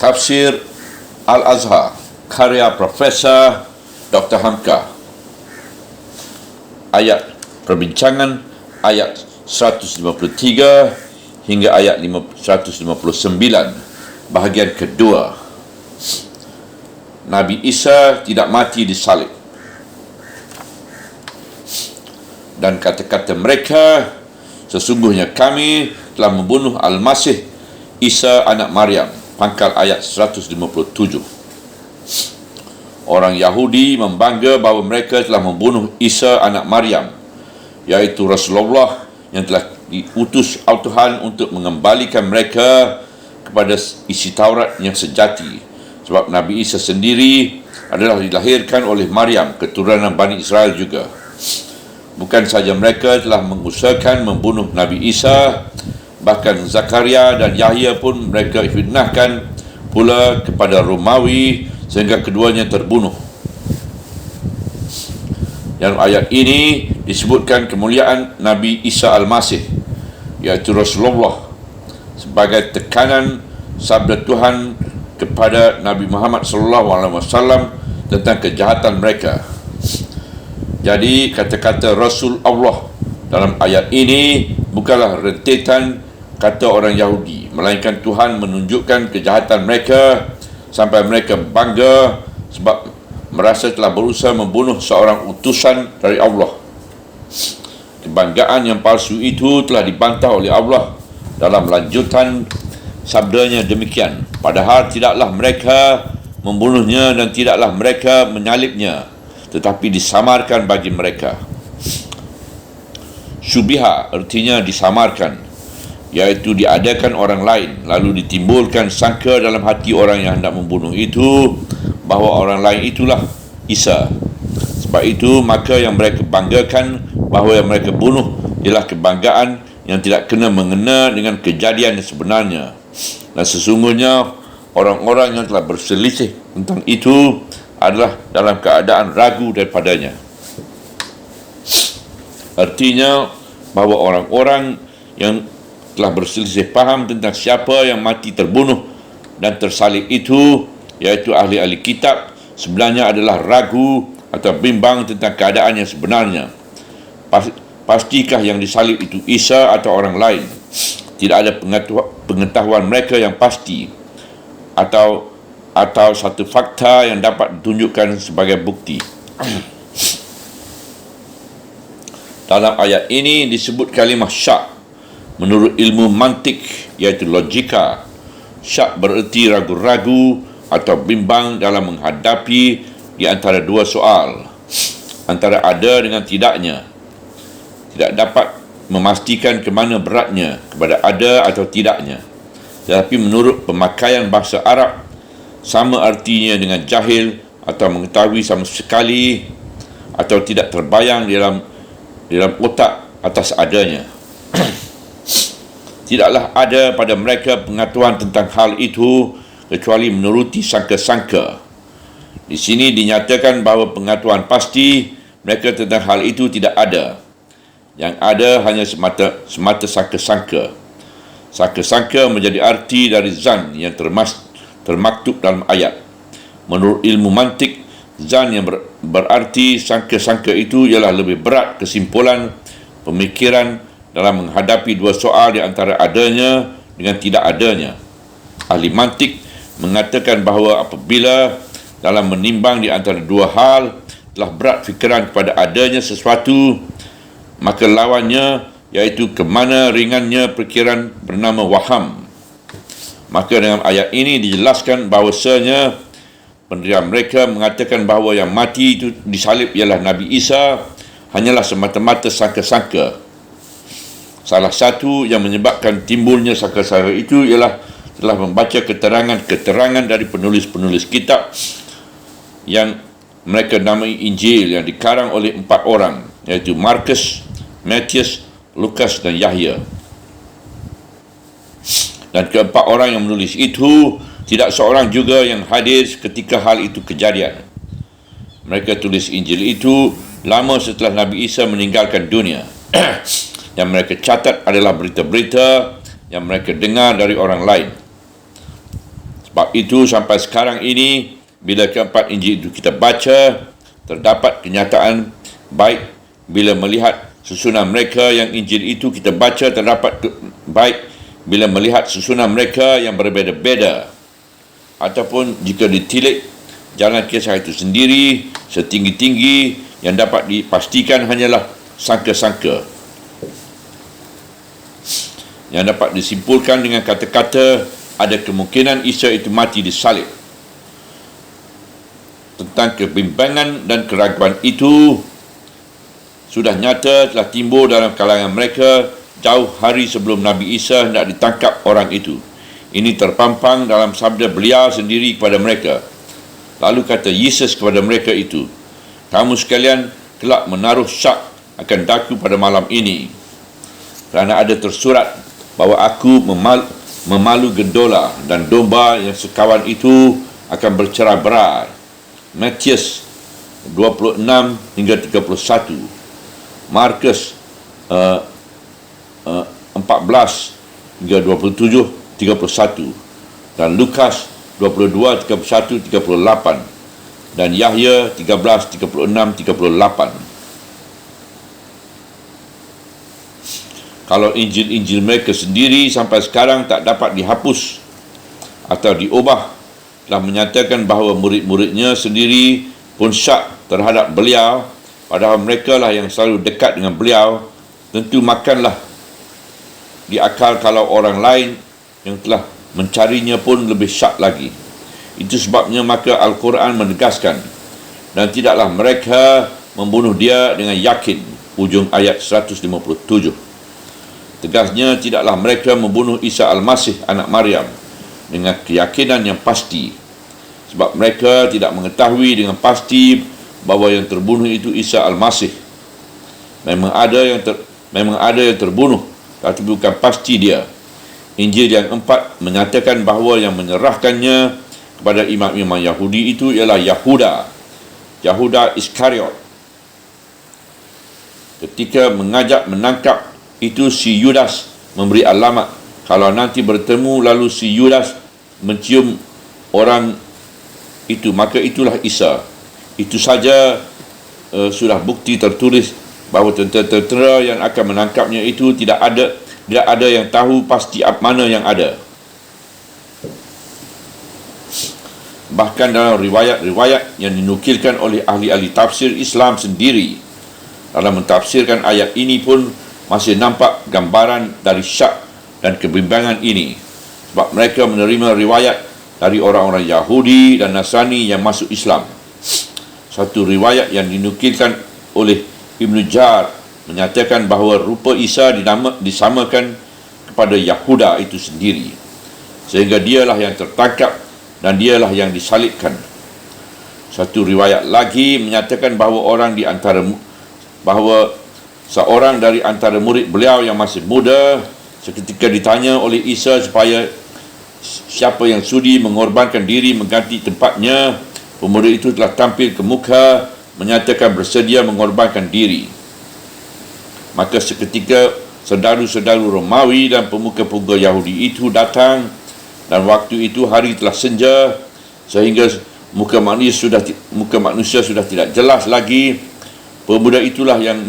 Tafsir Al-Azhar karya Profesor Dr. Hamka. Ayat perbincangan ayat 153 hingga ayat 159, bahagian kedua. Nabi Isa tidak mati disalib. Dan kata-kata mereka, sesungguhnya kami telah membunuh Al-Masih Isa anak Maryam. Pangkal ayat 157. Orang Yahudi membangga bahawa mereka telah membunuh Isa anak Maryam, iaitu Rasulullah yang telah diutus Tuhan untuk mengembalikan mereka kepada isi Taurat yang sejati. Sebab Nabi Isa sendiri adalah dilahirkan oleh Maryam, keturunan Bani Israel juga. Bukan sahaja mereka telah mengusahakan membunuh Nabi Isa, bahkan Zakaria dan Yahya pun mereka fitnahkan pula kepada Romawi sehingga keduanya terbunuh. Dalam ayat ini disebutkan kemuliaan Nabi Isa Al-Masih, iaitu Rasulullah, sebagai tekanan sabda Tuhan kepada Nabi Muhammad SAW tentang kejahatan mereka. Jadi kata-kata Rasul Allah dalam ayat ini bukanlah rentetan kata orang Yahudi, melainkan Tuhan menunjukkan kejahatan mereka sampai mereka bangga sebab merasa telah berusaha membunuh seorang utusan dari Allah. Kebanggaan yang palsu itu telah dibantah oleh Allah dalam lanjutan sabdanya demikian. Padahal tidaklah mereka membunuhnya dan tidaklah mereka menyalibnya, tetapi disamarkan bagi mereka. Syubiha artinya disamarkan, iaitu diadakan orang lain, lalu ditimbulkan sangka dalam hati orang yang hendak membunuh itu bahawa orang lain itulah Isa. Sebab itu maka yang mereka banggakan bahawa yang mereka bunuh ialah kebanggaan yang tidak kena mengena dengan kejadian yang sebenarnya. Dan sesungguhnya orang-orang yang telah berselisih tentang itu adalah dalam keadaan ragu daripadanya. Artinya bahawa orang-orang yang telah berselisih faham tentang siapa yang mati terbunuh dan tersalib itu, iaitu ahli-ahli kitab, sebenarnya adalah ragu atau bimbang tentang keadaan yang sebenarnya. Pastikah yang disalib itu Isa atau orang lain? Tidak ada pengetahuan mereka yang pasti atau satu fakta yang dapat ditunjukkan sebagai bukti. Dalam ayat ini disebut kalimah syak menurut ilmu mantik, iaitu logika. Syak bererti ragu-ragu atau bimbang dalam menghadapi di antara dua soal, antara ada dengan tidaknya. Tidak dapat memastikan ke mana beratnya, kepada ada atau tidaknya. Tetapi menurut pemakaian bahasa Arab, sama artinya dengan jahil atau mengetahui sama sekali atau tidak terbayang dalam otak atas adanya. Tidaklah ada pada mereka pengetahuan tentang hal itu kecuali menuruti sangka-sangka. Di sini dinyatakan bahawa pengetahuan pasti mereka tentang hal itu tidak ada. Yang ada hanya semata sangka-sangka. Sangka-sangka menjadi arti dari zan yang termaktub dalam ayat. Menurut ilmu mantik, zan yang berarti sangka-sangka itu ialah lebih berat kesimpulan pemikiran dalam menghadapi dua soal di antara adanya dengan tidak adanya. Ahli mantik mengatakan bahawa apabila dalam menimbang di antara dua hal telah berat fikiran kepada adanya sesuatu, maka lawannya, iaitu kemana ringannya perkiraan, bernama waham. Maka dalam ayat ini dijelaskan bahawasanya pendirian mereka mengatakan bahawa yang mati itu disalib ialah Nabi Isa hanyalah semata-mata sangka-sangka. Salah satu yang menyebabkan timbulnya sangka-sangka itu ialah telah membaca keterangan dari penulis-penulis kitab yang mereka namai Injil, yang dikarang oleh 4 orang, iaitu Markus, Matius, Lukas dan Yahya. Dan keempat orang yang menulis itu tidak seorang juga yang hadir ketika hal itu kejadian. Mereka tulis Injil itu lama setelah Nabi Isa meninggalkan dunia. Yang mereka catat adalah berita-berita yang mereka dengar dari orang lain. Sebab itu sampai sekarang ini, bila keempat Injil itu kita baca, terdapat kenyataan baik bila melihat susunan mereka yang Injil itu kita baca, terdapat baik bila melihat susunan mereka yang berbeza-beza, ataupun jika ditilik jalan kisah itu sendiri setinggi-tinggi, yang dapat dipastikan hanyalah sangka-sangka yang dapat disimpulkan dengan kata-kata ada kemungkinan Isa itu mati disalib. Tentang kebimbangan dan keraguan itu sudah nyata telah timbul dalam kalangan mereka jauh hari sebelum Nabi Isa hendak ditangkap orang itu. Ini terpampang dalam sabda beliau sendiri kepada mereka. Lalu kata Yesus kepada mereka itu, kamu sekalian kelak menaruh syak akan daku pada malam ini, kerana ada tersurat bahawa aku memalu gendola dan domba yang sekawan itu akan bercerai-berai. Matius 26 hingga 31, Markus 14 hingga 27, 31, dan Lukas 22, 31, 38, dan Yahya 13, 36, 38. Kalau Injil-Injil mereka sendiri sampai sekarang tak dapat dihapus atau diubah, telah menyatakan bahawa murid-muridnya sendiri pun syak terhadap beliau, padahal mereka lah yang selalu dekat dengan beliau, tentu makanlah di akal kalau orang lain yang telah mencarinya pun lebih syak lagi. Itu sebabnya maka Al-Quran menegaskan, dan tidaklah mereka membunuh dia dengan yakin, ujung ayat 157. Tegasnya, tidaklah mereka membunuh Isa Al-Masih anak Maryam dengan keyakinan yang pasti, sebab mereka tidak mengetahui dengan pasti bahawa yang terbunuh itu Isa Al-Masih. Memang ada yang terbunuh, tapi bukan pasti dia. Injil yang 4 menyatakan bahawa yang menyerahkannya kepada imam-imam Yahudi itu ialah Yahuda Iskariot. Ketika mengajak menangkap itu, si Yudas memberi alamat. Kalau nanti bertemu lalu si Yudas mencium orang itu, maka itulah Isa. Itu saja sudah bukti tertulis bahawa tentera yang akan menangkapnya itu tidak ada yang tahu pasti mana yang ada. Bahkan dalam riwayat-riwayat yang dinukilkan oleh ahli-ahli tafsir Islam sendiri, dalam mentafsirkan ayat ini pun masih nampak gambaran dari syak dan kebimbangan ini, sebab mereka menerima riwayat dari orang-orang Yahudi dan Nasrani yang masuk Islam. Satu riwayat yang dinukilkan oleh Ibn Jar menyatakan bahawa rupa Isa disamakan kepada Yahuda itu sendiri, sehingga dialah yang tertangkap dan dialah yang disalibkan. Satu riwayat lagi menyatakan bahawa seorang dari antara murid beliau yang masih muda, seketika ditanya oleh Isa supaya siapa yang sudi mengorbankan diri mengganti tempatnya, pemuda itu telah tampil ke muka menyatakan bersedia mengorbankan diri. Maka seketika saudara-saudara Romawi dan pemuka-pemuka Yahudi itu datang, dan waktu itu hari telah senja, sehingga muka manusia sudah tidak jelas lagi. Pemuda itulah yang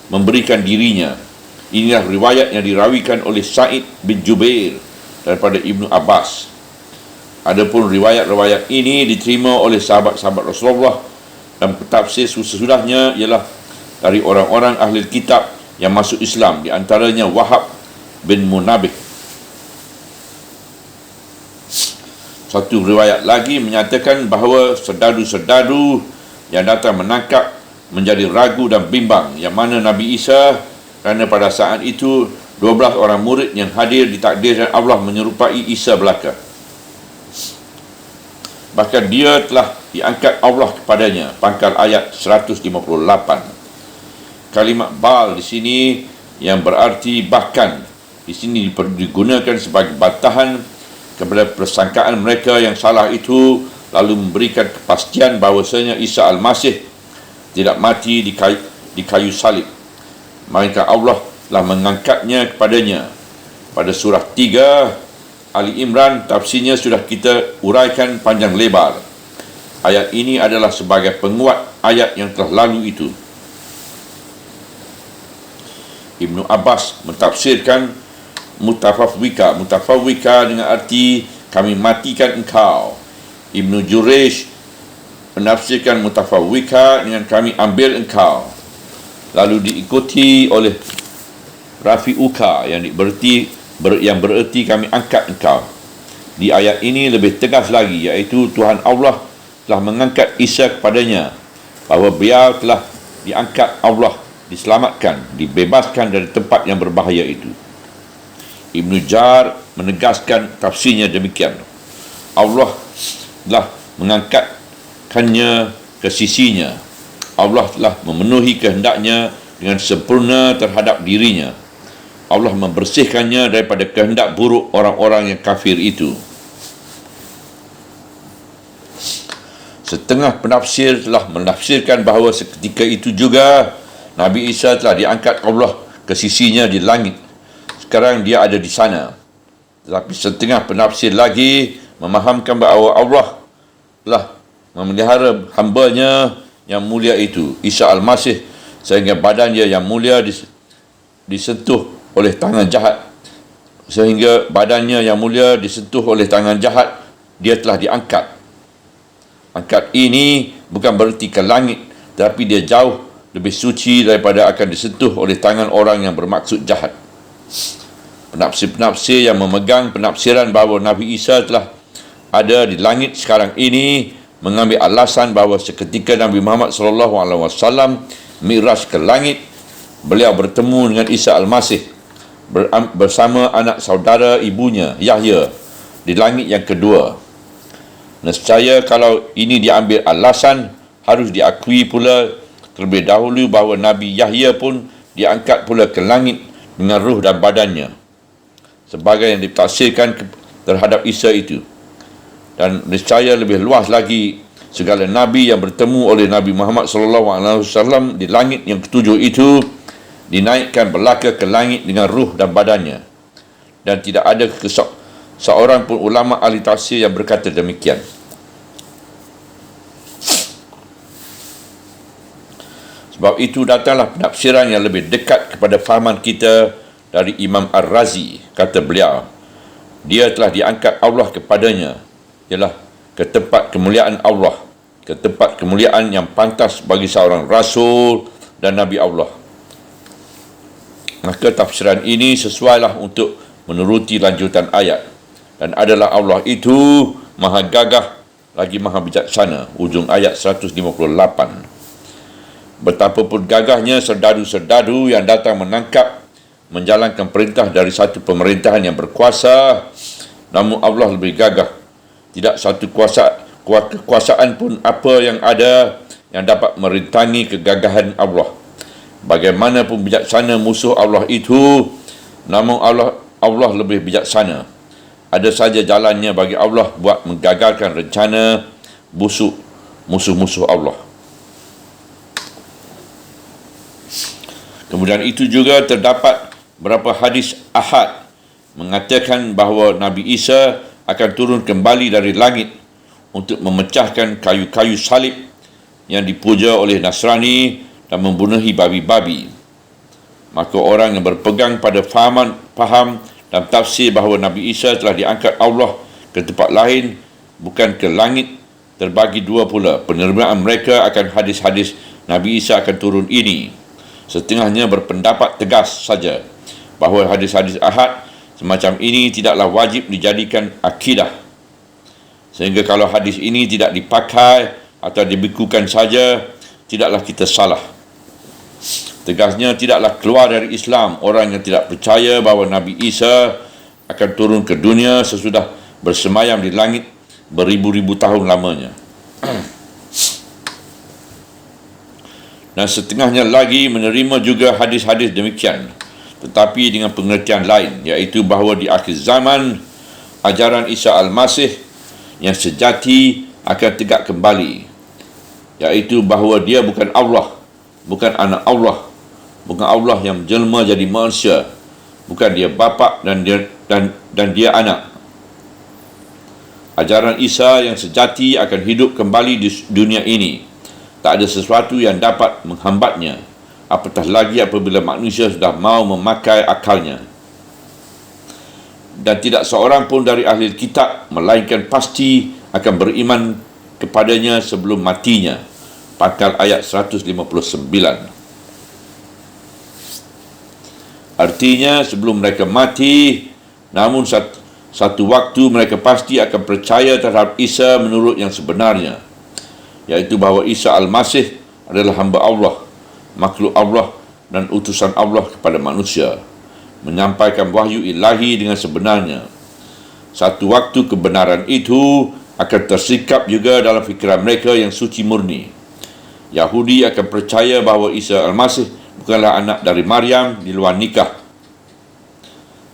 memberikan dirinya. Inilah riwayat yang dirawikan oleh Sa'id bin Jubair daripada Ibnu Abbas. Adapun riwayat-riwayat ini diterima oleh sahabat-sahabat Rasulullah, dan tafsir sesudahnya ialah dari orang-orang ahli kitab yang masuk Islam, di antaranya Wahab bin Munabih. Satu riwayat lagi menyatakan bahawa serdadu-serdadu yang datang menangkap menjadi ragu dan bimbang yang mana Nabi Isa, kerana pada saat itu 12 orang murid yang hadir ditakdirkan Allah menyerupai Isa belaka. Bahkan dia telah diangkat Allah kepadanya. Pangkal ayat 158. Kalimat bal di sini yang berarti bahkan, di sini digunakan sebagai bantahan kepada persangkaan mereka yang salah itu, lalu memberikan kepastian bahawasanya Isa Al-Masih tidak mati di kayu salib, melainkan Allah telah mengangkatnya kepadanya. Pada surah 3 Ali Imran, tafsirnya sudah kita uraikan panjang lebar. Ayat ini adalah sebagai penguat ayat yang telah lalu itu. Ibnu Abbas mentafsirkan mutafawwika dengan arti kami matikan engkau. Ibnu Jurayj menafsirkan mutafawwika dengan kami ambil engkau. Lalu diikuti oleh Rafi'uka yang bererti kami angkat engkau. Di ayat ini lebih tegas lagi, iaitu Tuhan Allah telah mengangkat Isa kepadanya, bahawa beliau telah diangkat Allah, diselamatkan, dibebaskan dari tempat yang berbahaya itu. Ibnu Jar menegaskan tafsirnya demikian. Allah telah mengangkatkannya ke sisinya. Allah telah memenuhi kehendaknya dengan sempurna terhadap dirinya. Allah membersihkannya daripada kehendak buruk orang-orang yang kafir itu. Setengah penafsir telah menafsirkan bahawa seketika itu juga Nabi Isa telah diangkat Allah ke sisinya di langit. Sekarang dia ada di sana. Tetapi setengah penafsir lagi memahamkan bahawa Allah telah memelihara hamba-Nya yang mulia itu, Isa Al-Masih, sehingga badan dia yang mulia disentuh oleh tangan jahat. Sehingga badannya yang mulia disentuh oleh tangan jahat, dia telah diangkat. Angkat ini bukan berarti ke langit, tetapi dia jauh lebih suci daripada akan disentuh oleh tangan orang yang bermaksud jahat. Penafsir-penafsir yang memegang penafsiran bahawa Nabi Isa telah ada di langit sekarang ini mengambil alasan bahawa seketika Nabi Muhammad SAW mi'raj ke langit, beliau bertemu dengan Isa Al-Masih bersama anak saudara ibunya Yahya di langit yang kedua. Nescaya kalau ini diambil alasan, harus diakui pula terlebih dahulu bahawa Nabi Yahya pun diangkat pula ke langit dengan ruh dan badannya, sebagai yang ditafsirkan terhadap Isa itu. Dan nescaya lebih luas lagi, segala Nabi yang bertemu oleh Nabi Muhammad SAW di langit yang ketujuh itu dinaikkan belaka ke langit dengan ruh dan badannya. Dan tidak ada seorang pun ulama ahli tafsir yang berkata demikian. Sebab itu datanglah penafsiran yang lebih dekat kepada fahaman kita dari Imam Ar-Razi. Kata beliau, dia telah diangkat Allah kepadanya, ialah ke tempat kemuliaan Allah, ke tempat kemuliaan yang pantas bagi seorang Rasul dan Nabi Allah. Maka tafsiran ini sesuailah untuk menuruti lanjutan ayat. Dan adalah Allah itu maha gagah lagi maha bijaksana. Ujung ayat 158. Betapapun gagahnya serdadu-serdadu yang datang menangkap, menjalankan perintah dari satu pemerintahan yang berkuasa, namun Allah lebih gagah. Tidak satu kekuasaan pun apa yang ada yang dapat merintangi kegagahan Allah. Bagaimanapun bijaksana musuh Allah itu, namun Allah lebih bijaksana. Ada saja jalannya bagi Allah buat menggagalkan rencana busuk musuh-musuh Allah. Kemudian itu juga terdapat beberapa hadis ahad mengatakan bahawa Nabi Isa akan turun kembali dari langit untuk memecahkan kayu-kayu salib yang dipuja oleh Nasrani dan membunuhi babi-babi. Maka orang yang berpegang pada faham dan tafsir bahawa Nabi Isa telah diangkat Allah ke tempat lain, bukan ke langit, terbagi dua pula penerimaan mereka akan hadis-hadis Nabi Isa akan turun ini. Setengahnya berpendapat tegas saja bahawa hadis-hadis ahad semacam ini tidaklah wajib dijadikan akidah. Sehingga kalau hadis ini tidak dipakai atau dibekukan saja, tidaklah kita salah. Tegasnya tidaklah keluar dari Islam orang yang tidak percaya bahawa Nabi Isa akan turun ke dunia sesudah bersemayam di langit beribu-ribu tahun lamanya. Dan setengahnya lagi menerima juga hadis-hadis demikian, tetapi dengan pengertian lain, iaitu bahawa di akhir zaman ajaran Isa Al-Masih yang sejati akan tegak kembali, iaitu bahawa dia bukan Allah, bukan anak Allah, bukan Allah yang menjelma jadi manusia, bukan dia bapa dan dia anak, Ajaran Isa yang sejati akan hidup kembali di dunia ini. Tak ada sesuatu yang dapat menghambatnya, apatah lagi apabila manusia sudah mau memakai akalnya. Dan tidak seorang pun dari ahli kitab melainkan pasti akan beriman kepadanya sebelum matinya. Pangkal ayat 159. Artinya sebelum mereka mati, namun satu waktu mereka pasti akan percaya terhadap Isa menurut yang sebenarnya, iaitu bahawa Isa Al-Masih adalah hamba Allah, makhluk Allah dan utusan Allah kepada manusia, menyampaikan wahyu ilahi dengan sebenarnya. Satu waktu kebenaran itu akan tersikap juga dalam fikiran mereka yang suci murni. Yahudi akan percaya bahawa Isa Al-Masih bukanlah anak dari Maryam di luar nikah.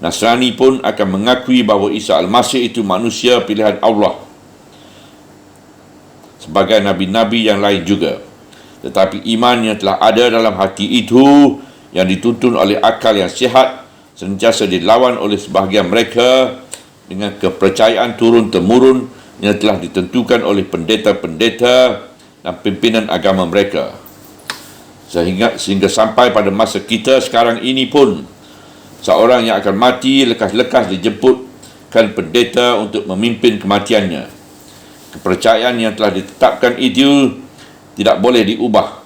Nasrani pun akan mengakui bahawa Isa Al-Masih itu manusia pilihan Allah, sebagai nabi-nabi yang lain juga. Tetapi iman yang telah ada dalam hati itu, yang dituntun oleh akal yang sihat, sentiasa dilawan oleh sebahagian mereka dengan kepercayaan turun-temurun yang telah ditentukan oleh pendeta-pendeta dan pimpinan agama mereka. Sehingga sampai pada masa kita sekarang ini pun, seorang yang akan mati lekas-lekas dijemputkan pendeta untuk memimpin kematiannya. Kepercayaan yang telah ditetapkan itu tidak boleh diubah.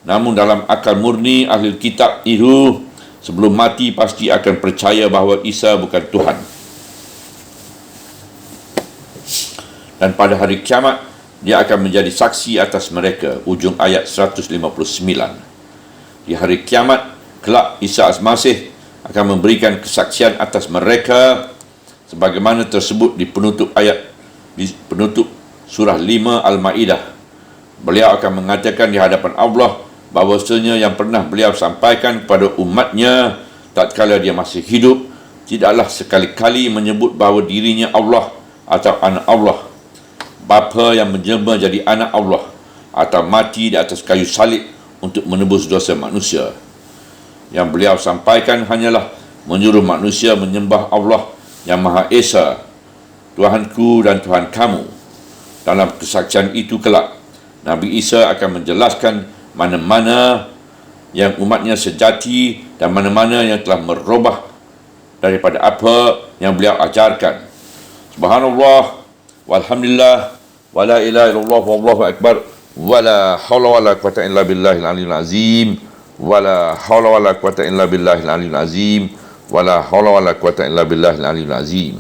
Namun dalam akal murni ahli kitab itu, sebelum mati pasti akan percaya bahawa Isa bukan Tuhan. Dan pada hari kiamat, dia akan menjadi saksi atas mereka. Ujung ayat 159. Di hari kiamat, kelak Isa Al-Masih akan memberikan kesaksian atas mereka sebagaimana tersebut di penutup surah 5 Al-Maidah. Beliau akan mengatakan di hadapan Allah bahawasanya yang pernah beliau sampaikan kepada umatnya tatkala dia masih hidup, tidaklah sekali-kali menyebut bahawa dirinya Allah atau anak Allah, bapa yang menjelma jadi anak Allah, atau mati di atas kayu salib untuk menebus dosa manusia. Yang beliau sampaikan hanyalah menyuruh manusia menyembah Allah yang Maha Esa, Tuhanku dan Tuhan kamu. Dalam kesaksian itu kelak, Nabi Isa akan menjelaskan mana-mana yang umatnya sejati dan mana-mana yang telah merubah daripada apa yang beliau ajarkan. Subhanallah, walhamdulillah, wala ilaha illallah, wallahu akbar, wala hawla wala quwata illa billahil aliyyil azim, wala hawla wala quwata illa billahil aliyyil azim, wala hawla wala quwata illa billahil aliyyil azim.